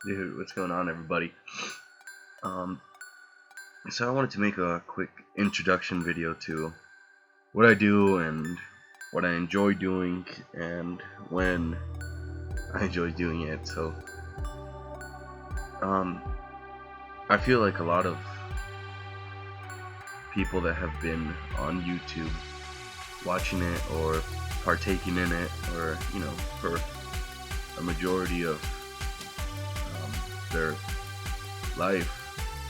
Dude, what's going on, everybody? Um, so I wanted to make a quick introduction video to what I do and what I enjoy doing and when I enjoy doing it. So, um, I feel like a lot of people that have been on YouTube watching it or partaking in it, or for a majority of their life,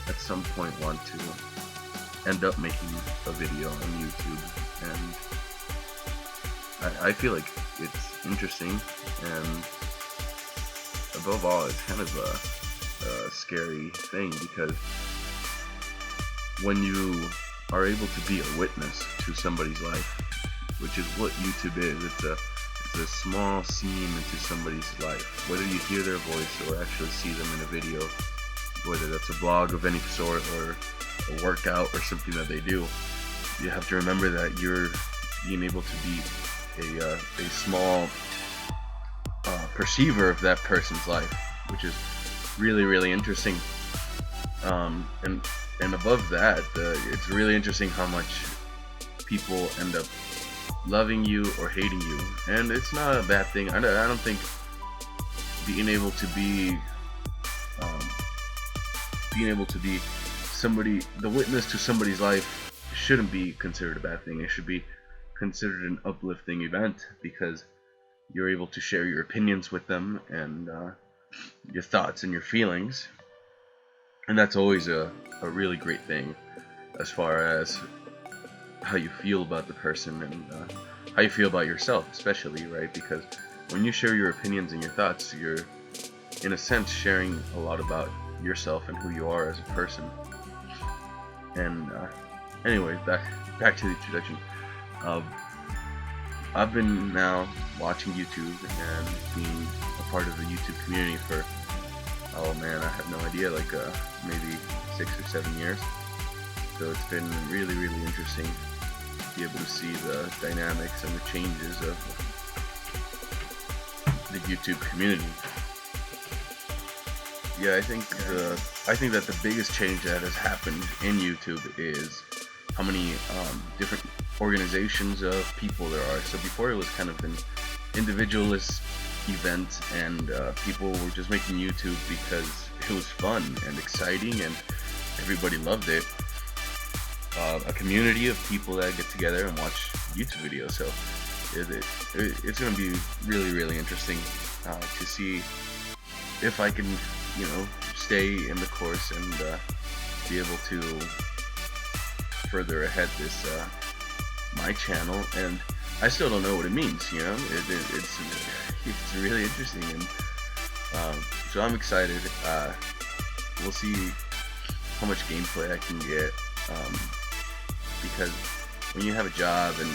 at some point want to end up making a video on YouTube, and I feel like it's interesting, and above all, it's kind of a scary thing, because when you are able to be a witness to somebody's life, which is what YouTube is, it's a small scene into somebody's life, whether you hear their voice or actually see them in a video, whether that's a vlog of any sort or a workout or something that they do. You have to remember that you're being able to be a small perceiver of that person's life, which is really interesting. And above that, it's really interesting how much people end up loving you or hating you, and it's not a bad thing. I don't think being able to be somebody, the witness to somebody's life, shouldn't be considered a bad thing. It should be considered an uplifting event, because you're able to share your opinions with them and your thoughts and your feelings, and that's always a really great thing, as far as how you feel about the person and how you feel about yourself, especially, right? Because when you share your opinions and your thoughts, you're in a sense sharing a lot about yourself and who you are as a person. And anyway, back to the introduction. I've been now watching YouTube and being a part of the YouTube community for, oh man, I have no idea, like maybe 6 or 7 years. So it's been really interesting to be able to see the dynamics and the changes of the YouTube community. Yeah, I think that the biggest change that has happened in YouTube is how many different organizations of people there are. So before, it was kind of an individualist event, and people were just making YouTube because it was fun and exciting and everybody loved it. A community of people that get together and watch YouTube videos. So it's going to be really interesting to see if I can, stay in the course and be able to further ahead this my channel. And I still don't know what it means. It's really interesting, and so I'm excited. We'll see how much gameplay I can get. Because when you have a job and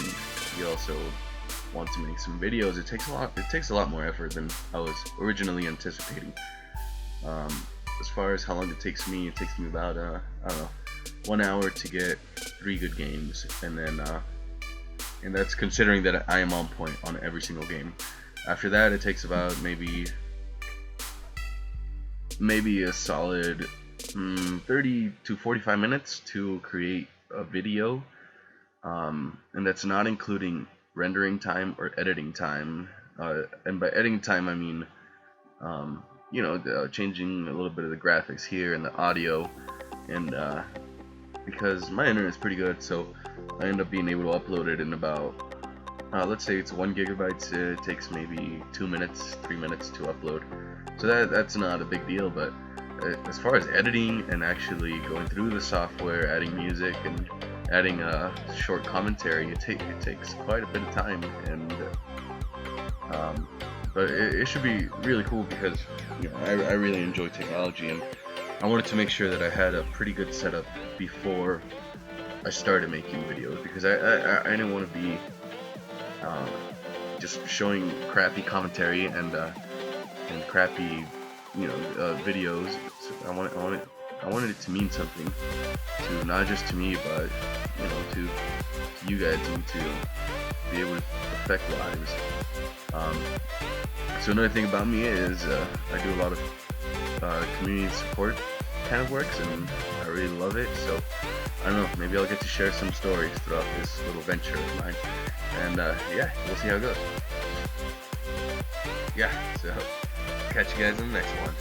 you also want to make some videos, it takes a lot more effort than I was originally anticipating. As far as how long it takes me about I don't know, 1 hour to get 3 good games, and then and that's considering that I am on point on every single game. After that, it takes about maybe a solid 30 to 45 minutes to create a video, and that's not including rendering time or editing time, and by editing time I mean changing a little bit of the graphics here and the audio, and because my internet is pretty good, so I end up being able to upload it in about let's say it's 1 gigabyte. It takes maybe 2 minutes, 3 minutes to upload, so that's not a big deal. But as far as editing and actually going through the software, adding music and adding a short commentary, it takes quite a bit of time, and but it should be really cool, because I really enjoy technology, and I wanted to make sure that I had a pretty good setup before I started making videos, because I didn't want to be just showing crappy commentary and crappy videos. So I wanted it to mean something, to not just to me, but to you guys, and to be able to affect lives. So another thing about me is I do a lot of community support kind of works, and I really love it. So I don't know, maybe I'll get to share some stories throughout this little venture of mine, and yeah, we'll see how it goes. Yeah, so catch you guys in the next one.